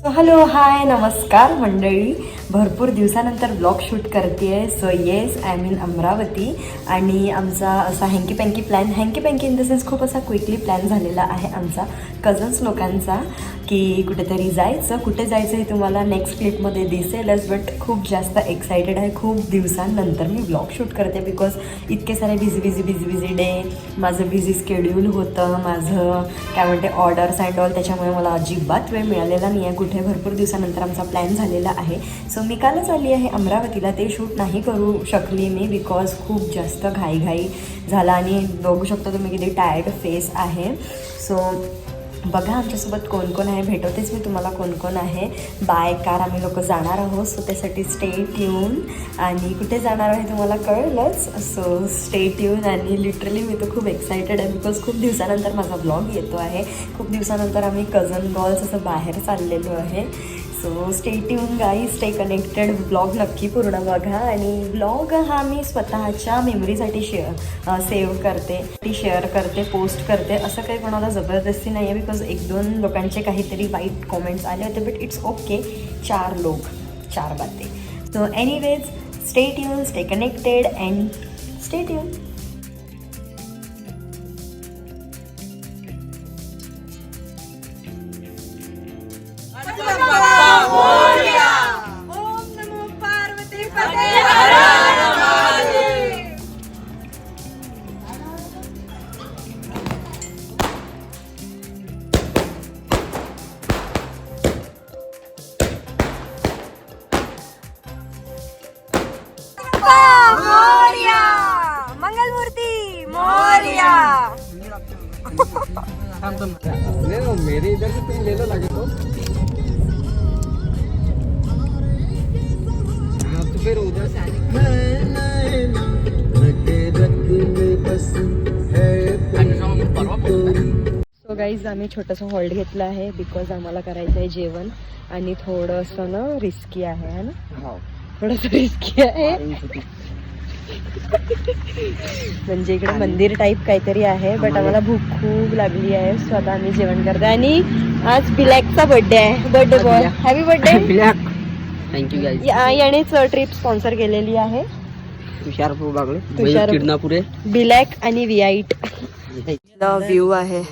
Hello hi नमस्कार मंडळी. भरपूर दिवसानंतर ब्लॉग शूट करते आहे. So yes I mean Amravati. आणि आमचा असा hanky panky plan, hanky panky in the sense खूप असा क्विकली प्लॅन झालेला आहे आमचा कझन्स लोकांचा, की कुठेतरी जायचं. कुठे जायचं हे तुम्हाला नेक्स्ट क्लिपमध्ये दिसेलच. बट खूप जास्त एक्सायटेड आहे. खूप दिवसांनंतर मी ब्लॉग शूट करते बिकॉज इतके सारे बिझी डे, माझं बिझी स्केड्यूल होतं, माझं काय म्हणते ऑर्डर्स अँड ऑल, त्याच्यामुळे मला अजिबात वेळ मिळालेला नाही आहे कुठे. भरपूर दिवसानंतर आमचा प्लॅन झालेला आहे. सो मी कालच आली आहे अमरावतीला. ते शूट नाही करू शकली मी बिकॉज खूप जास्त घाई झाला आणि बघू शकतो तुम्ही किती टायर्ड फेस आहे. सो बघा आमच्यासोबत कोण कोण आहे, भेटवतेच मी तुम्हाला कोण कोण आहे. बाय कार आम्ही लोक जाणार आहोत. सो त्यासाठी स्टे ट्यून. आणि कुठे जाणार आहे तुम्हाला कळलंच. So stay tune. आणि लिटरली मी तर खूप एक्सायटेड आहे बिकॉज खूप दिवसानंतर माझा ब्लॉग येतो आहे. खूप दिवसानंतर आम्ही कझन गर्ल्स असं बाहेर चाललेलो आहे. So stay tune guys, stay connected. Blog नक्की पूर्ण बघा. आणि ब्लॉग हा मी स्वतःच्या मेमरीसाठी सेव्ह करते, ती शेअर करते, पोस्ट करते. असं काही कोणाला जबरदस्ती नाही आहे बिकॉज 1-2 लोकांचे काहीतरी वाईट कॉमेंट्स आले होते. But it's okay. 4 लोक 4 बातें. So anyways stay tuned, stay connected and stay tune. Mangalmurti Morya. मेरे इधर से तुम ले लो लगे तो फिर उधर से सो गाईज आम्ही छोटंसं हॉल्ट घेतलं आहे बिकॉज आम्हाला करायचं आहे जेवण. आणि थोडंसं ना रिस्की आहे ना, थोडंसं रिस्की आहे. म्हणजे इकडे मंदिर टाईप काहीतरी आहे. बट आम्हाला भूक खूप लागली आहे. सो आता आम्ही जेवण करतो. आणि आज बिलॅकचा बर्थडे आहे. बर्थडे बॉय, हॅपी बर्थडे बिलॅक. Thank you guys. यानेच ट्रिप स्पॉन्सर केलेली आहे. तुषार बिलॅक आणि व्हाईट व्ह्यू आहे.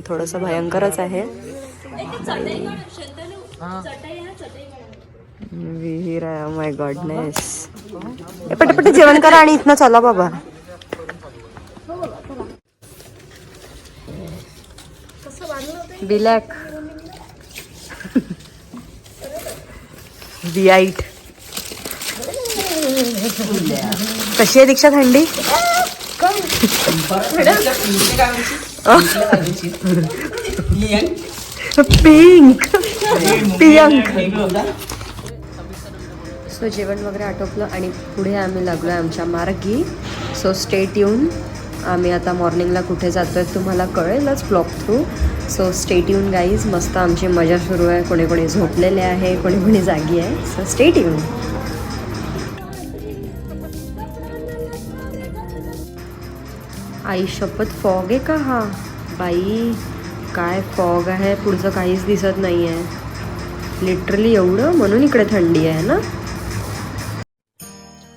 थोडंसं भयंकरच आहे. विहीर आहे. माय गॉडनेस. पटपट जेवण करा आणि इथनं चला बाबा. Black white. कशी आहे दीक्षा थंडी? Pink pink. सो जेवण वगैरे आटोपलं आणि पुढे आम्ही लागलो आहे आमच्या मार्गी. So stay tune. आम्ही आता मॉर्निंगला कुठे जातो आहे तुम्हाला कळेलच blog through. So stay tune guys. मस्त आमची मजा सुरू आहे. कोणी कोणी झोपलेले आहे, कोणी कोणी जागी आहे. So stay tune. आई शपथ, फॉग आहे का हा? बाई काय फॉग आहे, पुढचं काहीच दिसत नाही आहे लिटरली एवढं. म्हणून इकडे थंडी आहे ना.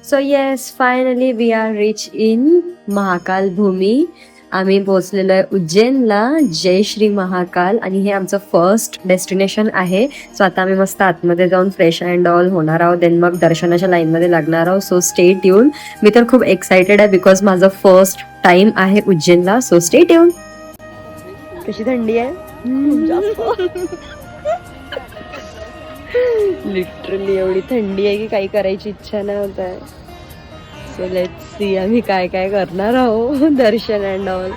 So yes finally we are reach in Mahakal भूमी. आम्ही पोहोचलेलो आहे उज्जैनला. जय श्री महाकाल. आणि हे आमचं फर्स्ट डेस्टिनेशन आहे. सो आता आम्ही मस्त आतमध्ये जाऊन फ्रेश अँड ऑल होणार आहोत. देन मग दर्शनाच्या लाईनमध्ये लागणार आहोत. So stay tune. मी तर खूप एक्सायटेड आहे बिकॉज माझं फर्स्ट टाइम आहे उज्जैनला. So stay tune. कशी थंडी आहे? लिटरली एवढी थंडी आहे की काही करायची इच्छा नाही होत आहे. सो लेट्स सी आम्ही काय काय करणार आहोत दर्शन and all.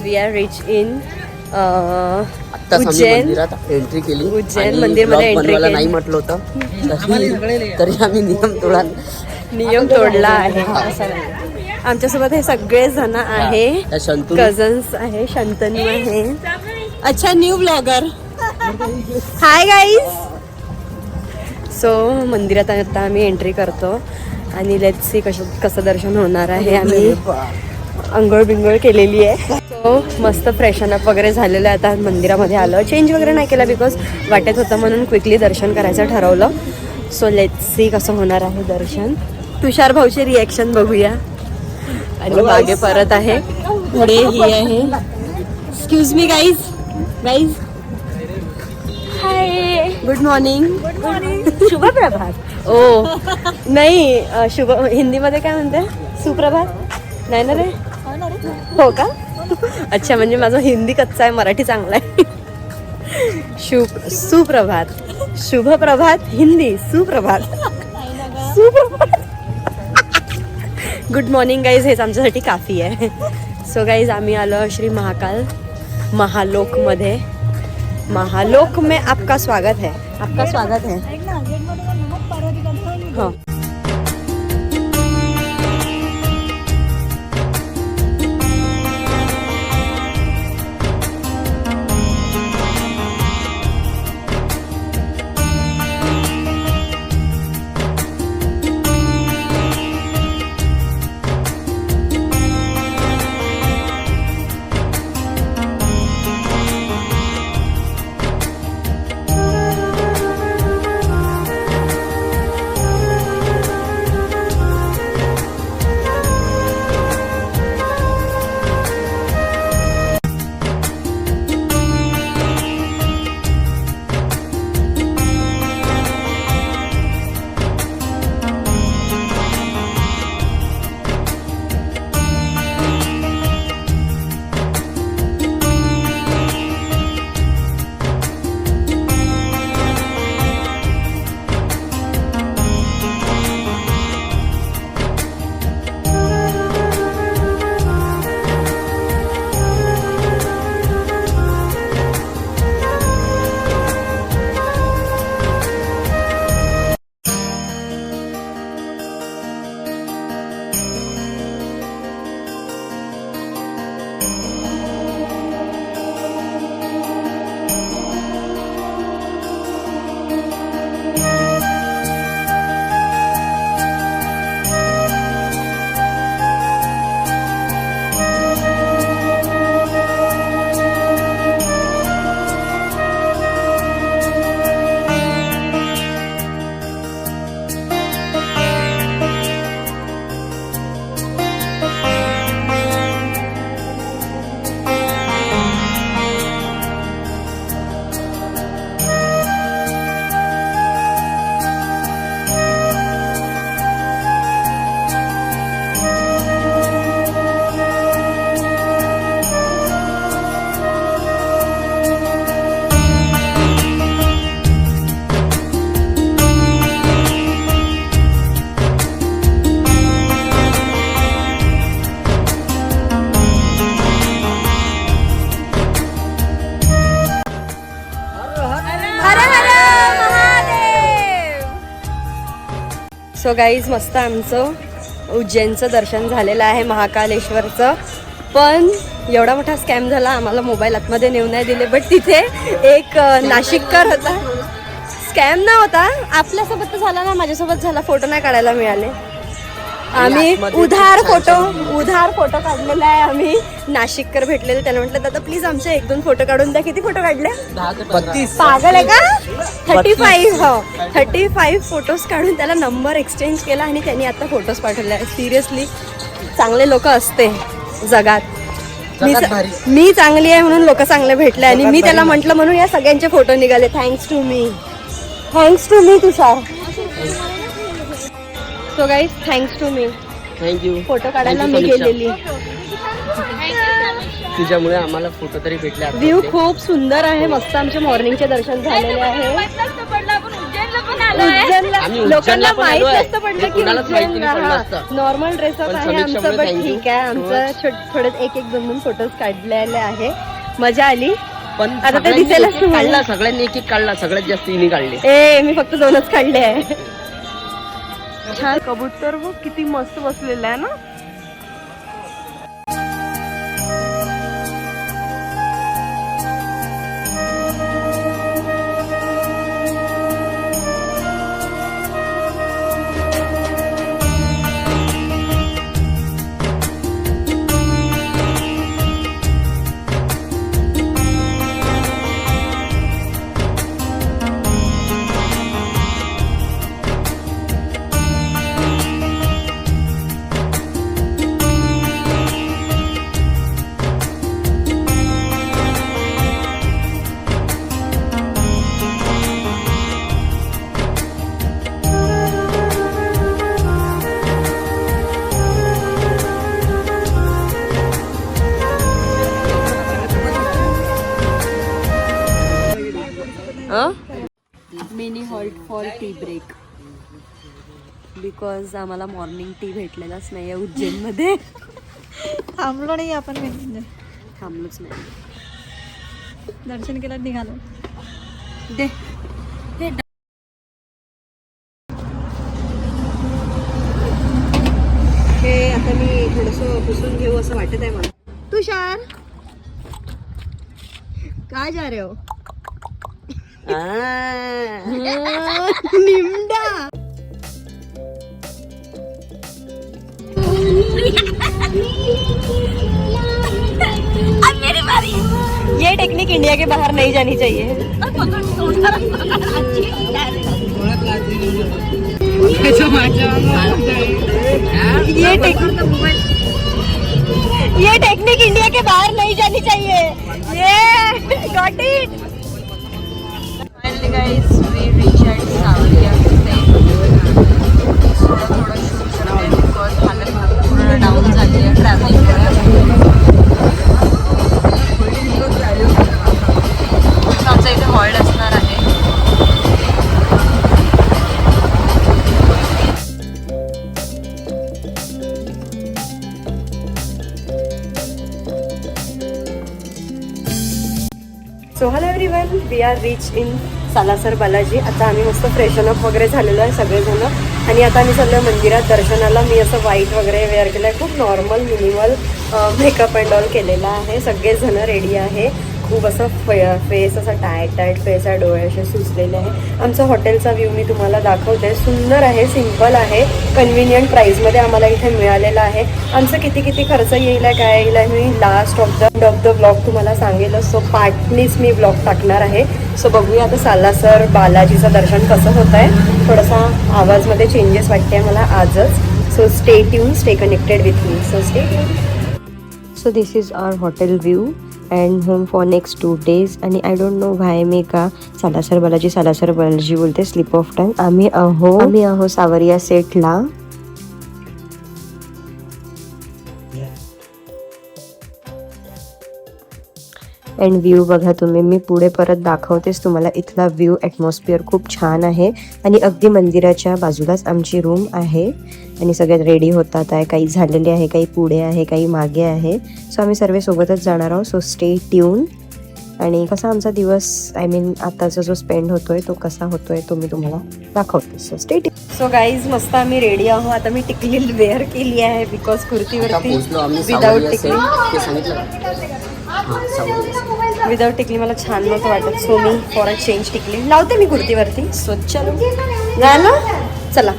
We are reach in आत्ताच आम्ही उज्जैन. मंदिरात एंट्री केली. उज्जैन आणि मंदिरमध्ये vlog entry बनवायला केली. नाही म्हटलं होतं तरी आम्ही नियम तोडला आहे असं नाही. आमच्यासोबत हे सगळे जण आहे. त्या शंतू कझन्स आहे, शंतनू आहे. अच्छा, new blogger. Hi guys. So मंदिरात आता आम्ही एंट्री करतो आणि लेट्स सी कसं दर्शन होणार आहे. आम्ही अंघोळ बिंगोळ केलेली आहे. सो मस्त फ्रेशन अप वगैरे झालेलं आहे. आता मंदिरामध्ये आलं. चेंज वगैरे नाही केला बिकॉज वाटेत होतं म्हणून क्विकली दर्शन करायचं ठरवलं. सो लेट्स सी कसं होणार आहे दर्शन. तुषार भाऊची रिॲक्शन बघूया. आणि मागे परत आहे, पुढे ही आहे. Excuse me guys. Hi, good morning. शुभ प्रभात. ओ नाही, शुभ हिंदीमध्ये काय म्हणते? सुप्रभात नाही ना रे? हो का? अच्छा, म्हणजे माझं हिंदी कच्चा आहे, मराठी चांगला आहे. सुप्रभात, शुभ प्रभात, हिंदी सुप्रभात. Good morning guys. हेच आमच्यासाठी काफी आहे. सो गाईज आम्ही आलो श्री महाकाल महालोक मध्ये. महालोक में आपका स्वागत है. आपका स्वागत है. हाँ. सो गाईज मस्त आमचं उज्जैनचं दर्शन झालेलं आहे महाकालेश्वरचं. पण एवढा मोठा स्कॅम झाला, आम्हाला मोबाईल आतमध्ये नेऊ नाही दिले. बट तिथे एक नाशिककर होता. स्कॅम ना होता, आपल्यासोबत तर झाला ना, माझ्यासोबत झाला. फोटो नाही काढायला मिळाले. आम्ही उधार फोटो काढलेला आहे. आम्ही नाशिककर भेटलेले, त्याला म्हटलं दादा प्लीज आमचे 1-2 फोटो काढून द्या. किती फोटो काढले? 32. पागल आहे का? 35. हो, 35 फोटोज काढून त्याला नंबर एक्सचेंज केला आणि त्यांनी आता फोटोज पाठवले. सिरियसली चांगले लोक असते जगात. मी चांगली आहे म्हणून लोक चांगले भेटले आणि मी त्याला म्हटलं म्हणून या सगळ्यांचे फोटो निघाले. Thanks to me Tushar. So guys thanks to me. Thank you. Photo काढायला मी गेलेली. तुझ्यामुळे आम्हाला फोटो तरी भेटले. व्ह्यू खूप सुंदर आहे. मस्त आमचे मॉर्निंगचे दर्शन झालेले आहे. उज्जैनला आम्ही लोकांना उज्जैनला पण माहित आलोय. नसतं पडलं हे की कुणालाच माहिती नाही पडलं उज्जैनला असतं. नॉर्मल ड्रेसअप पण आहे समीक्षामुळे आमचं, बट thank you ठीक आहे. so आमचं थोडे एक दोन फोटोज काढलेले आहे, मजा आली. पण आता ते सगळ्यांनी दिसायला एक-एक काढला, सगळ्यांनी एक काढला, सगळ्यात जास्त हिने काढले. मी फक्त 2च काढले आहे. छान कबूतर बघ किती मस्त बसलेला आहे ना. Mini halt for tea break, because आम्हाला मॉर्निंग टी भेटलेलाच नाही आहे उज्जैनमध्ये. थांबलो नाही आपण, थांबलोच नाही. दर्शन केलं निघालो. दे हे आता मी थोडंसं पुसून घेऊ असं वाटत आहे मला. तुषार काय जा रे हो? निमडा. ये टेक्निक इंडिया के बाहर नहीं जानी चाहिए. ये टेक्निक इंडिया के बाहर नहीं जानी चाहिए. ये got it. Finally guys, we reached at Savarya थोडं शूट करते बिकॉज हालत पूर्ण डाऊन झाली आहे ट्रॅव्हलिंगमुळे. आमच्या इथे हॉल्ट असणार आहे. So hello everyone, we are reach in Salasar Balaji. आता आम्ही मस्त फ्रेशन अप वगैरे झालेलो आहे सगळेजण, आणि आता आम्ही चाललो मंदिरात दर्शनाला. मी असं व्हाईट वगैरे वेअर केलं आहे, खूप normal minimal makeup and all केलेला आहे. सगळेजण रेडी आहे. खूप असं फेस असा टायट फेस आहे, डोळे असे सुचलेले आहे. आमचा हॉटेलचा व्ह्यू मी तुम्हाला दाखवते. सुंदर आहे, सिम्पल आहे, कन्व्हिनियंट प्राईसमध्ये आम्हाला इथे मिळालेलं आहे. आमचं किती खर्च येईल आहे, काय येईल आहे, मी लास्ट ऑफ द ब्लॉग तुम्हाला सांगेलच. सो पार्टनीच मी ब्लॉग टाकणार आहे. सो बघूया आता सालासर बालाजीचं दर्शन कसं होत आहे. थोडासा आवाजमध्ये चेंजेस वाटते मला आजच. So stay tuned, stay connected with me. So stay tune. So this is our hotel view and home for next 2 days. आणि आय डोंट नो व्हाय मी का सालासर बालाजी बोलते, स्लिप ऑफ टंग. आम्ही आहो सावरिया सेटला. अँड व्ह्यू बघा तुम्ही, मी पुढे परत दाखवतेच तुम्हाला. इथला व्ह्यू ॲटमॉस्फिअर खूप छान आहे, आणि अगदी मंदिराच्या बाजूलाच आमची रूम आहे. आणि सगळ्यात रेडी होतात आहे, काही झालेले आहे, काही पुढे आहे, काही मागे आहे. सो आम्ही सर्व सोबतच जाणार आहोत. So stay tune. आणि कसा आमचा दिवस, आय मीन आताचा जो स्पेंड होतोय तो कसा होतोय तो मी तुम्हाला दाखवते. So stay tune. So guys मस्त आम्ही रेडी आहोत. आता मी टिकली वेअर केली आहे बिकॉज कुर्तीवरती विदाऊट टिकली, विदाऊट टिकली मला छान नव्हतं वाटत. So me for a change टिकली लावते मी कुर्तीवरती. सो चलो ना, चला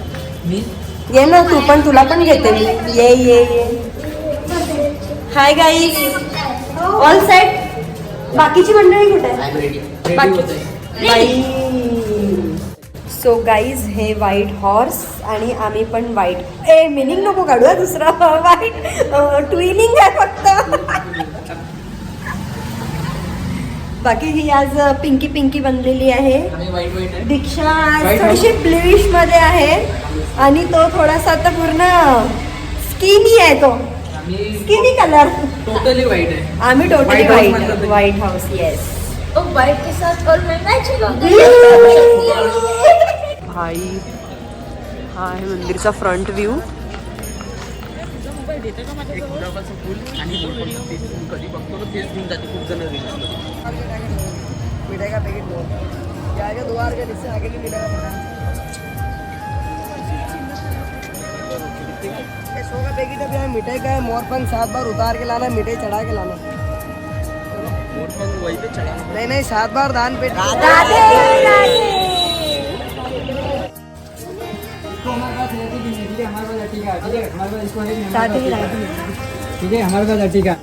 ये ना तू पण, तुला पण घेते मी. ये हाय गाईज, ऑल सेट. बाकीची मंडळी कुठे आहे? सो गाईज हे व्हाईट हॉर्स, आणि आम्ही पण व्हाईट. मिनिंग नको काढू, दुसरा व्हाईट ट्विनिंग आहे फक्त. बाकी ही आज पिंकी बनलेली आहे. दीक्षा आज थोडीशी ब्लूइश मध्ये आहे, आणि तो थोडासा आता पूर्ण स्किनी आहे. तो स्किनी कलर. टोटली वाईट आहे. आम्ही टोटली व्हाईट हाऊस. येस. तो व्हाइट के साथ और मैं मैचिंग भाई, हा आहे मंदिरचा फ्रंट व्ह्यू. कधी बघतो तेच घेऊन जाते खूप जण मिठाई का पैकेट दो, आगे 2 के इससे आगे भी मिठाई का 100 का पैकेट है भैया मिठाई का है. मोरपंख 7 बार उतार के लाना, मिठाई चढ़ा के लाना. वही पे चढ़ा. नहीं 7 बार दान पेट. ठीक है हमारे पास ठीक है.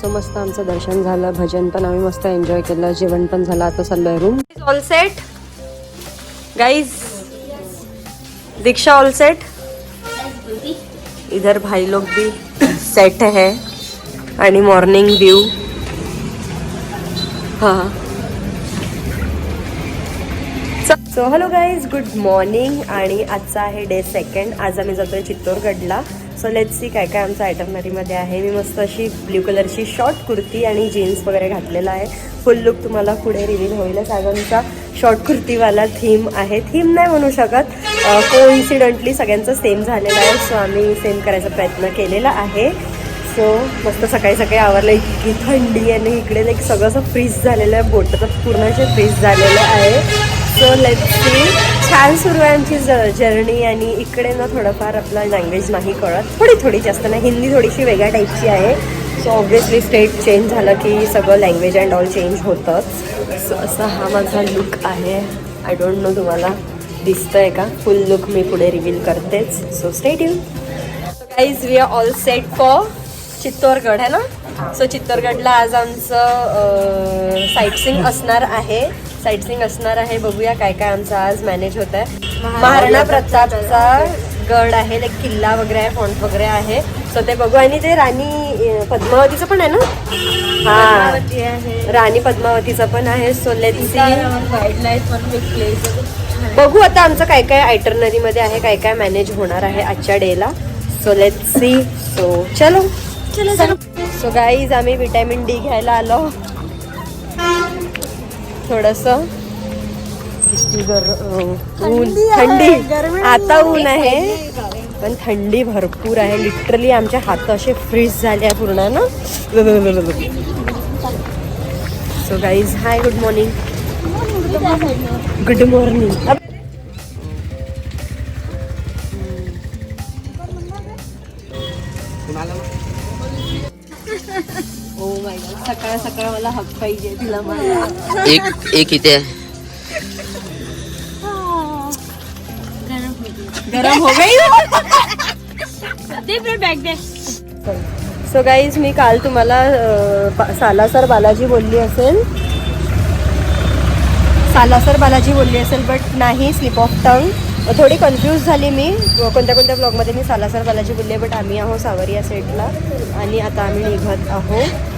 सो मस्त आमचं दर्शन झालं, भजन पण आम्ही मस्त एन्जॉय केलं, जेवण पण झालं. आता चाललोय रूम. ऑल सेट गाइज, दीक्षा ऑल सेट. इधर भाई लोग भी सेट है आणि मॉर्निंग व्यू. हाँ so hello guys, good morning. आणि आजचा आहे डे 2. आज आम्ही जातोय चित्तोरगडला. सो लेट्स सी काय काय आमच्या आयटमनरीमध्ये आहे. मी मस्त अशी ब्ल्यू कलरची शॉर्ट कुर्ती आणि जीन्स वगैरे घातलेला आहे. फुल लुक तुम्हाला पुढे रिव्हील होईलच. आज आमचा शॉर्ट कुर्तीवाला थीम आहे. थीम नाही म्हणू शकत, कोइन्सिडेंटली सगळ्यांचं सेम झालेलं आहे. सो आम्ही सेम करायचा प्रयत्न केलेला आहे. सो मस्त सकाळी सकाळी आवरलं. इतकी थंडी आणि इकडे लाईक सगळं असं फ्रीज झालेलं आहे, बोटं तर पूर्ण असे फ्रीज झालेलं आहे. सो लेट्स सी, छान सुरू आहे आमची जर्नी. आणि इकडे ना थोडंफार आपला लँग्वेज नाही कळत, थोडी जास्त नाही. हिंदी थोडीशी वेगळ्या टाईपची आहे. सो ऑब्व्हियसली स्टेट चेंज झालं की सगळं लँग्वेज अँड ऑल चेंज होतंच. सो असा हा माझा लुक आहे. आय डोंट नो तुम्हाला दिसतंय का. फुल लुक मी पुढे रिव्हील करतेच. So stay tune. So guys, we are all set for Chittorgarh है ना. सो चित्तोरगडला आज आमचं साईटसीइंग असणार आहे. बघूया काय काय आमचं आज मॅनेज होत आहे. महाराणा प्रतापचा गड आहे, लाईक किल्ला वगैरे आहे, फॉन्ट वगैरे आहे. सो ते बघू. आणि ते राणी पद्मावतीचं पण आहे ना. हा, राणी पद्मावतीचं पण आहे. सो लेट्स सी, बघू आता आमचं काय काय आयटरनरीमध्ये आहे, काय काय मॅनेज होणार आहे आजच्या डेला. So let's see. सो चलो. सो गाईज, आम्ही विटॅमिन डी घ्यायला आलो. थोडंसं ऊन, थंडी, आता ऊन आहे पण थंडी भरपूर आहे. लिटरली आमच्या हात असे फ्रीज झाले आहे पूर्ण ना. So guys, hi, good morning. Good morning. Oh my God, सकाळ सकाळ मला हक पाहिजे तिला. मला एक इथे गरम हो गई. सो गाईज, मी काल तुम्हाला सालासर बालाजी बोलली असेल, बट नाही, स्लिप ऑफ टंग. थोडी कन्फ्यूज झाली मी. कोणत्या ब्लॉगमध्ये मी सालासर बालाजी बोलले, बट आम्ही आहो सावरिया सेटला. आणि आता आम्ही निघत आहोत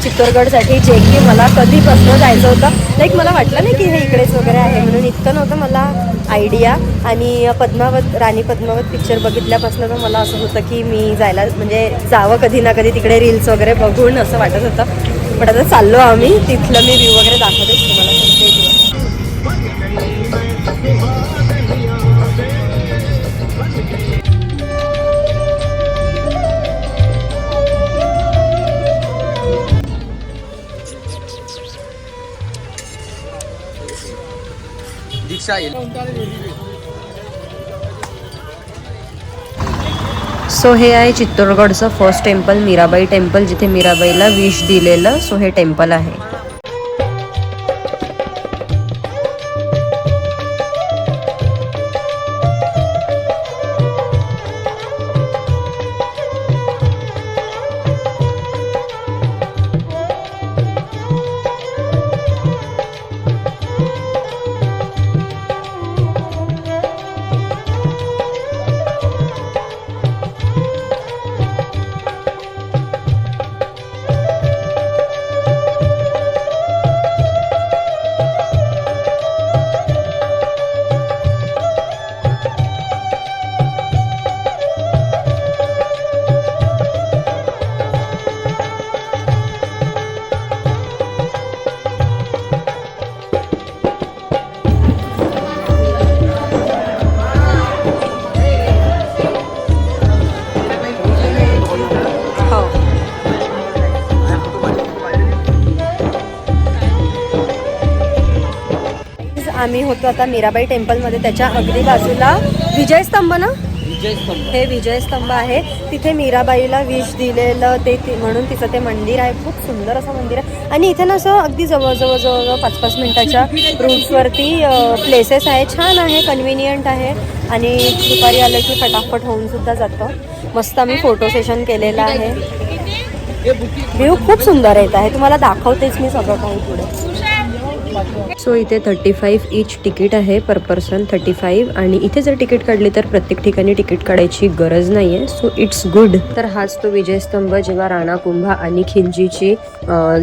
चित्तोरगडसाठी, जे की मला कधीपासून जायचं होतं. लाईक मला वाटलं नाही की हे इकडेच वगैरे आहे म्हणून, इतकं नव्हतं मला आयडिया. आणि राणी पद्मावत पिक्चर बघितल्यापासून तर मला असं होतं की मी जावं कधी ना कधी तिकडे रील्स वगैरे बघून असं वाटत होतं. पण आता चाललो आम्ही. तिथलं मी व्ह्यू वगैरे दाखवतेच तुम्हाला. प्रतीक्षा येईल. सो हे आहे चित्तोडगडचं फर्स्ट टेम्पल, मीराबाई टेम्पल, जिथे मीराबाईला विष दिलेलं. सो हे टेम्पल आहे. आम्ही होतो आता मीराबाई टेम्पलमध्ये. त्याच्या अगदी बाजूला विजयस्तंभ ना, हे विजयस्तंभ आहे. तिथे मीराबाईला विष दिलेलं ते म्हणून तिचं ते मंदिर आहे. खूप सुंदर असं मंदिर आहे. आणि इथे ना असं अगदी जवळ 5-5 मिनिटाच्या रूट्सवरती प्लेसेस आहे. छान आहे, कन्व्हिनियंट आहे. आणि दुपारी आलं की फटाफट होऊन सुद्धा जातं. मस्त आम्ही फोटो सेशन केलेलं आहे. व्ह्यू खूप सुंदर येत आहे. तुम्हाला दाखवतेच मी सगळं काही पुढे. सो इथे 35 ईच तिकीट आहे पर पर्सन, 35. आणि इथे जर तिकीट काढली तर प्रत्येक ठिकाणी तिकीट काढायची गरज नाही आहे. So it's good. तर हाच तो विजयस्तंभ, जेव्हा राणा कुंभा आणि खिलजीची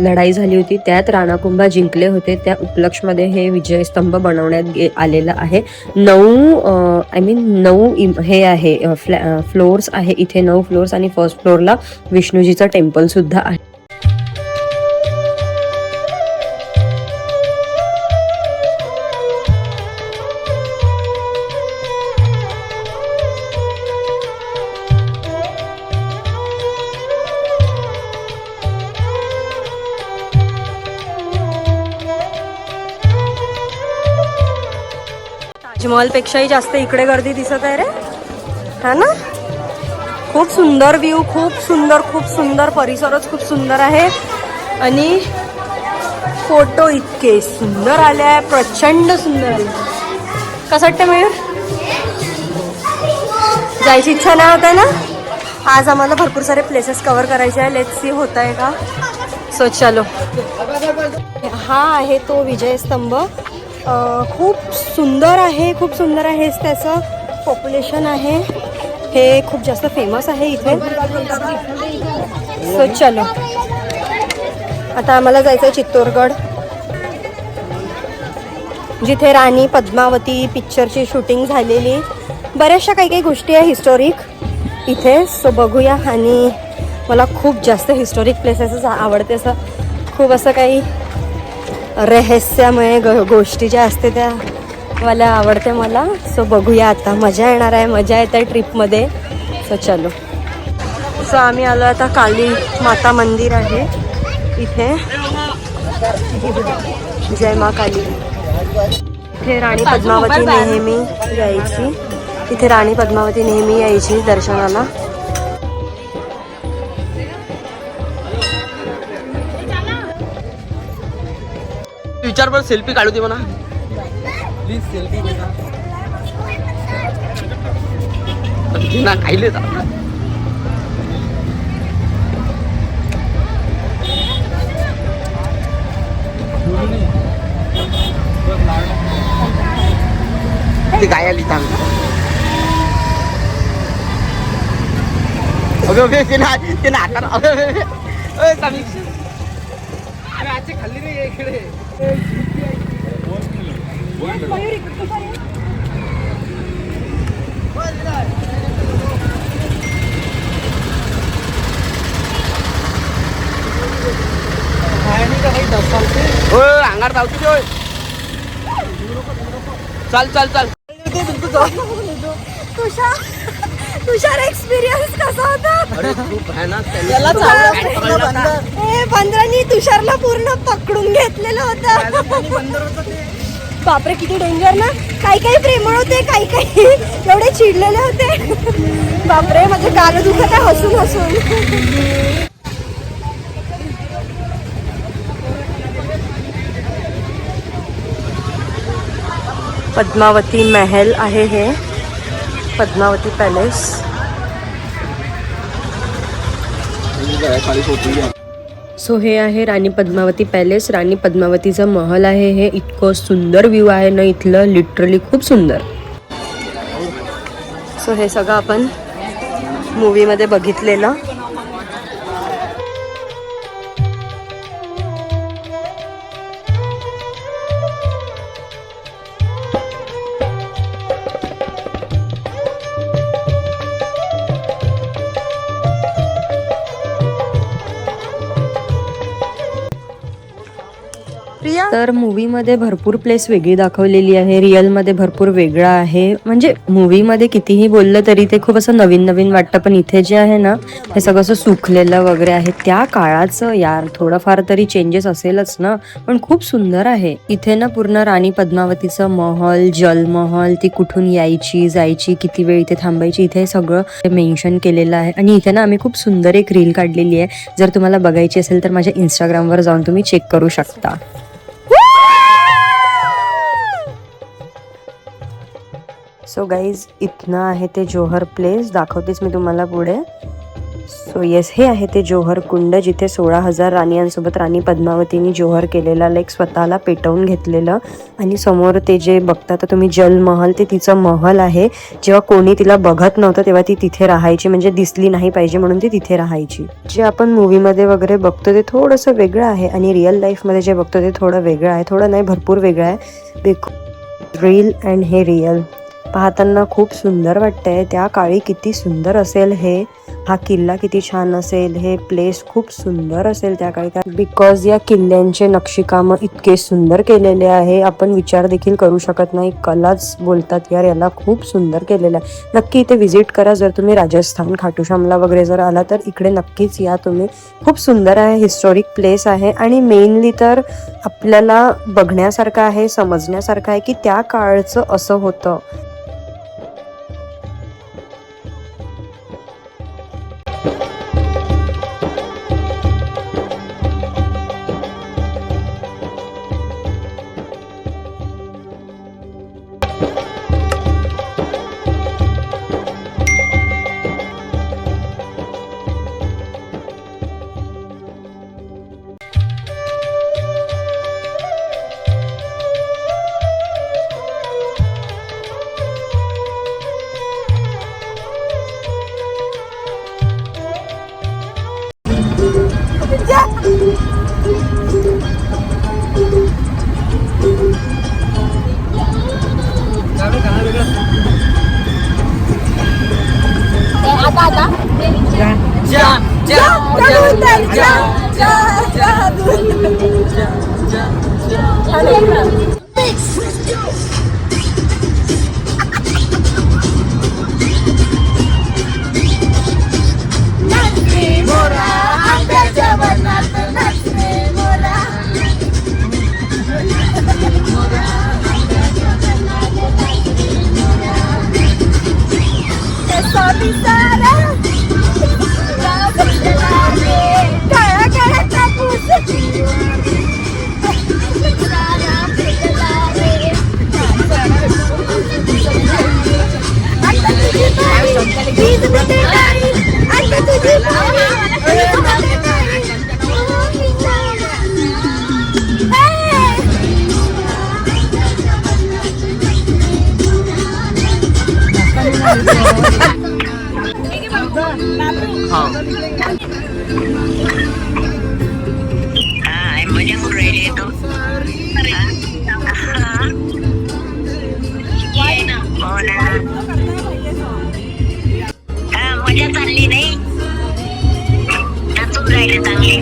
लढाई झाली होती त्यात राणा कुंभा जिंकले होते. त्या उपलक्षमध्ये हे विजयस्तंभ बनवण्यात आलेलं आहे. 9 हे आहे फ्लोअर्स आहे इथे, 9 फ्लोअर्स. आणि फर्स्ट फ्लोअरला विष्णूजीचं टेम्पल सुद्धा आहे. ताजमहलपेक्षाही जास्त इकडे गर्दी दिसत आहे रे, हा ना. खूप सुंदर व्ह्यू, खूप सुंदर परिसरच खूप सुंदर आहे. आणि फोटो इतके सुंदर आले आहे, प्रचंड सुंदर आले. कसं वाटतं मयूर? जायची इच्छा नाही होत आहे ना. आज आम्हाला भरपूर सारे प्लेसेस कव्हर करायचे आहे. लेट्स सी होत आहे का. सो चलो. हा आहे तो विजयस्तंभ. खूप सुंदर आहे, खूप सुंदर आहे. त्याचं पॉप्युलेशन आहे, हे खूप जास्त फेमस आहे इथे. सो चलो. आता आम्हाला जायचं आहे चित्तोडगड, जिथे राणी पद्मावती पिक्चरची शूटिंग झालेली. बऱ्याचशा काही गोष्टी आहे हिस्टॉरिक इथे. सो बघूया. आणि मला खूप जास्त हिस्टॉरिक प्लेसेस आवडते. असं खूप असं काही रहस्यमय गोष्टी ज्या असते त्या मला आवडते मला. सो बघूया आता. मजा येणार आहे, मजा येत आहे ट्रिपमध्ये. सो चलो. सो आम्ही आलो आता काली माता मंदिर आहे इथे. जय मा काली. इथे राणी पद्मावती नेहमी यायची. इथे राणी पद्मावती नेहमी यायची दर्शनाला. विचार पर सेल्फी काढू दे म्हणा प्लीज. सेल्फी ना खायले ते काय आली थांब. ते नाकार आजचे खाल्ली नाही इकडे. अंगार धावतो होय. चाल चाल चाल. तुषार एक्सपिरियन्स कसा होता? खूप भयानक. बंदरांनी तुषारला पूर्ण पकडून घेतलेलं होतं. बापरे किती डेंजर ना. काही काही प्रेमळ होते, काही काही एवढे चिडलेले होते. बापरे माझे गाल दुखत आहे हसून हसून. पद्मावती महल आहे हे, पद्मावती पॅलेस. सो हे आहे राणी पद्मावती पॅलेस. राणी पद्मावतीचा महल आहे हे. इतकं सुंदर व्ह्यू आहे ना इथलं, लिटरली खूप सुंदर. सो हे सगळं आपण मूवीमध्ये बघितलेलं. तर मूवीमध्ये भरपूर प्लेस वेगळी दाखवलेली आहे, रिअलमध्ये भरपूर वेगळं आहे. म्हणजे मूवीमध्ये कितीही बोललं तरी ते खूप असं नवीन नवीन वाटतं, पण इथे जे आहे ना हे सगळं असं सुकलेलं वगैरे आहे. त्या काळाचं यार थोडंफार तरी चेंजेस असेलच ना, पण खूप सुंदर आहे. इथे ना पूर्ण राणी पद्मावतीचं महल, जलमहल, ती कुठून यायची जायची, किती वेळ इथे थांबायची, इथे सगळं मेन्शन केलेलं आहे. आणि इथे ना आम्ही खूप सुंदर एक रील काढलेली आहे. जर तुम्हाला बघायची असेल तर माझ्या इंस्टाग्रामवर जाऊन तुम्ही चेक करू शकता. सो गाईज इथनं आहे ते जोहर प्लेस, दाखवतेच मी तुम्हाला पुढे. सो येस, हे आहे ते जोहर कुंड, जिथे 16,000 राणींसोबत राणी पद्मावतीने जोहर केलेला, लाईक स्वतःला पेटवून घेतलेलं. आणि समोर ते जे बघता तर तुम्ही जलमहल, ते तिचं महल आहे. जेव्हा कोणी तिला बघत नव्हतं तेव्हा ती तिथे राहायची, म्हणजे दिसली नाही पाहिजे म्हणून ती तिथे राहायची. जे आपण मूवीमध्ये वगैरे बघतो ते थोडंसं वेगळं आहे, आणि रिअल लाईफमध्ये जे बघतो ते थोडं वेगळं आहे. थोडं नाही, भरपूर वेगळं आहे. रील अँड हे रिअल पाहताना खूप सुंदर वाटतंय. त्या काळी किती सुंदर असेल हे, हा किल्ला किती छान असेल, हे प्लेस खूप सुंदर असेल त्या काळी. बिकॉज या किल्ल्यांचे नक्षीकाम इतके सुंदर केलेले आहे, आपण विचार देखील करू शकत नाही. कलाच बोलतात यार याला, खूप सुंदर केलेलं आहे. नक्की इथे व्हिजिट करा. जर तुम्ही राजस्थान खाटूश्यामला वगैरे जर आला तर इकडे नक्कीच या तुम्ही. खूप सुंदर आहे, हिस्टॉरिक प्लेस आहे. आणि मेनली तर आपल्याला बघण्यासारखं आहे, समजण्यासारखं आहे की त्या काळचं असं होतं. मजा चालली नाही, नाचून राहिले चांगले.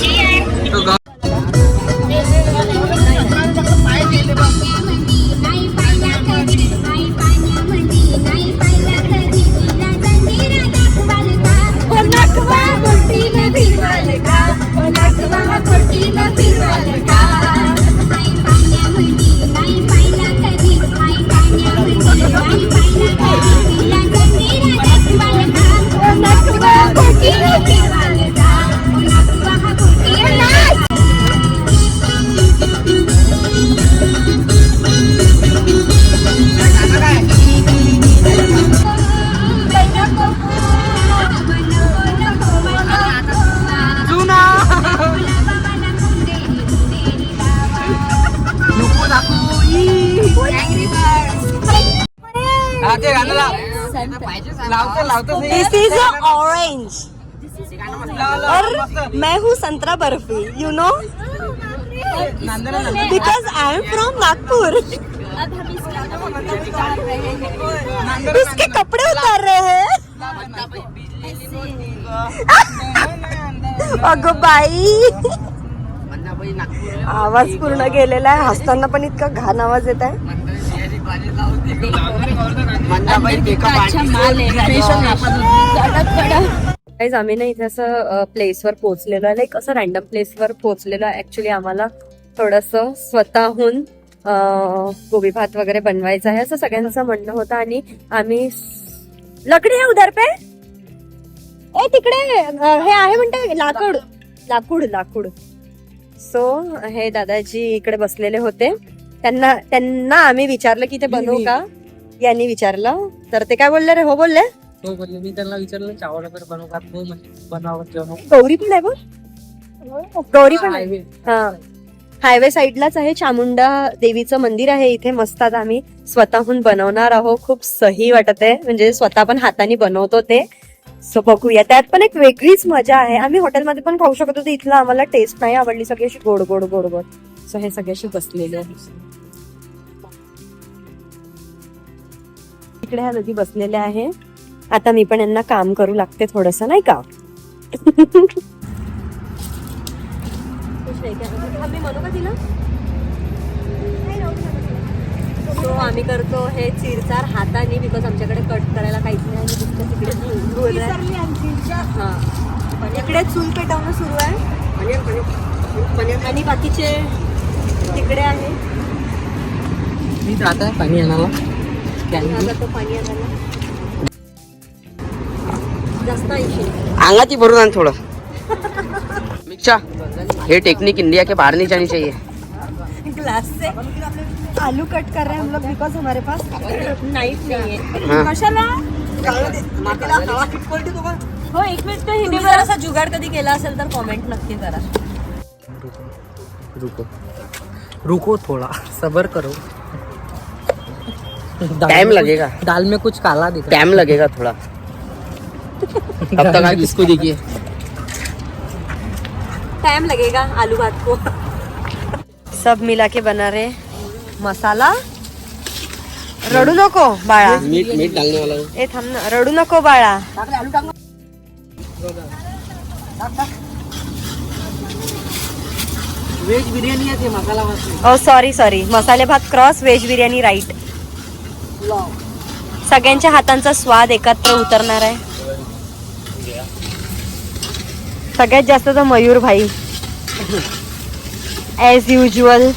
दिस इज ऑरेंज और मैं हूँ संतरा barfi, you know, because I am from Nagpur. इसके कपड़े उतार रहे हैं. अगं बाई, आवाज पूर्ण गेलेला आहे. हसताना पण इतका घाण आवाज येत आहे. गाईज आम्ही ना इथे असं प्लेसवर पोहोचलेलो आहे, लाईक असं रॅन्डम प्लेसवर पोहोचलेलो आहे. ऍक्च्युली आम्हाला थोडंसं स्वतःहून गोबी भात वगैरे बनवायचं आहे असं सगळ्यांचं म्हणणं होतं. आणि आम्ही लकडी आहे उधार पे, ए तिकडे हे आहे म्हणते लाकूड लाकूड लाकूड. सो हे दादाजी इकडे बसलेले होते. त्यांना आम्ही विचारलं की ते बनवू का, यांनी विचारलं तर ते काय बोलले रे, हो बोलले. हो बोलले. मी त्यांना विचारलं चावल वगैरे बनवतात, हो बनावत जेवण. गौरी पण आहे बघ, गौरी पण आहे. हा, हायवे साईडलाच आहे. चामुंडा देवीचं मंदिर आहे इथे. मस्त आता आम्ही स्वतःहून बनवणार आहोत. खूप सही वाटत आहे, म्हणजे स्वतः पण हाताने बनवतो ते. सो बघूया, त्यात पण एक वेगळीच मजा आहे. आम्ही हॉटेलमध्ये पण खाऊ शकतो, इथलं आम्हाला टेस्ट नाही आवडली. सगळी अशी गोड गोड गोड गोड. सो हे सगळ्याशी बसलेले आहे. इकडे ह्या नदी बसलेले आहे. आता मी पण यांना काम करू लागते थोडस, नाही का. सो आम्ही करतो हे चिरचार हाताने, बिकॉज आमच्याकडे कट करायला काहीच नाही. इकडे चूल पेटवणं सुरू आहे आणि बाकीचे तिकडे आहे. मी जात आहे पाणी आणायला. तो पाणी आणायला जास्त अंगाती भरून आण थोडं. मिक्सा ये टेक्निक इंडिया के बाहर नहीं जानी चाहिए. ग्लास से आलू कट कर रहे हैं हम लोग, बिकॉज हमारे पास नाइफ नहीं है. कशाला हो, एक मिनिट. तो हिंदी जरासा जुगाड कधी केला असेल तर कॉमेंट नक्की करा. रुको रुको थोड़ा सब्र करो. टाइम लगेगा. दाल में कुछ काला दिख रहा है. टाइम लगेगा थोड़ा. तब तक आप इसको देखिए. टाइम लगेगा आलू भात को. सब मिला के बना रहे मसाला. रडू नको बाळा. मीट मीट डालने वाला है. ए थांब ना, रडू नको बाळा. वेज बिर्याणी आहे ते मसाला भात. ओ सॉरी सॉरी, मसाले भात क्रॉस व्हेज बिर्याणी राईट. सगळ्यांच्या हातांचा स्वाद एकत्र उतरणार आहे. सगळ्यात जास्त तर मयूर भाई ॲज युजल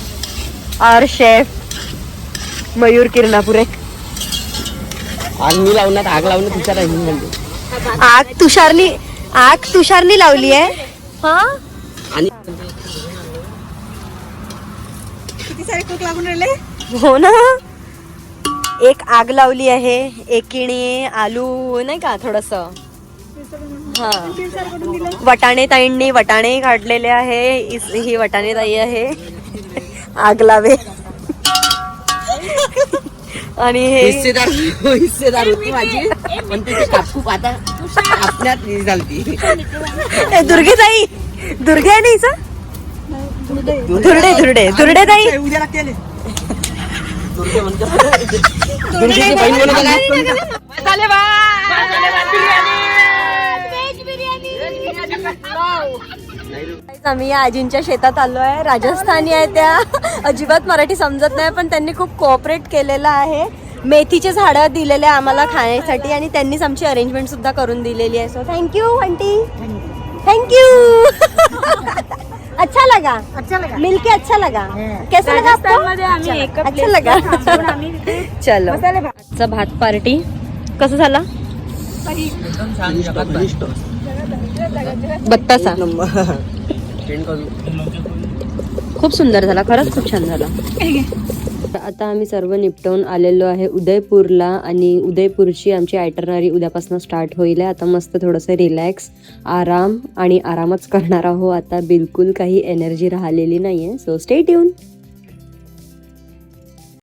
आवर शेफ मयूर किरणापुरे. आग मी लावण्यात आग लावण्यात विचार आहे म्हणजे. आग तुषारनी लावली आहे. हा, आणि किती सारे कुक लागून राहिले. हो ना, एक आग लावली आहे, एकीने आलू नाही का थोडस. हा, वटाणे ताईंनी वटाणे काढलेले आहे. ही वटाणे ताई आहे आग लावे. आणि हे हिस्सेदार होती माझी, पण तिथे कापूप आता आपल्यात झालती. दुर्गे ताई, दुर्गे आहे नाही सर, धुरडे धुरडे धुरडे ताई. उद्या लागते. दुर्गेची बहीण म्हणून आम्ही या आजींच्या शेतात आलो आहे. राजस्थानी आहे त्या, अजिबात मराठी समजत नाही, पण त्यांनी खूप कोऑपरेट केलेलं आहे. मेथीचे झाडं दिलेले आम्हाला खाण्यासाठी आणि त्यांनीच आमची अरेंजमेंट सुद्धा करून दिलेली आहे. So thank you aunty, thank you. अच्छा लगा मिलके, अच्छा लगा. कैसा लगा आपको? अच्छा लगा. चलो आजचा भात पार्टी कसं झाला बत्तासा खूप सुंदर झाला खरंच खूप छान झाला आता आम्ही सर्व निपटवून आलेलो आहे उदयपूरला आणि उदयपूरची आमची आयटरनरी उद्यापासून स्टार्ट होईल आता मस्त थोडंसं रिलॅक्स आराम आणि आरामच करणार आहोत आता बिलकुल काही एनर्जी राहिलेली नाहीये सो स्टे ट्यून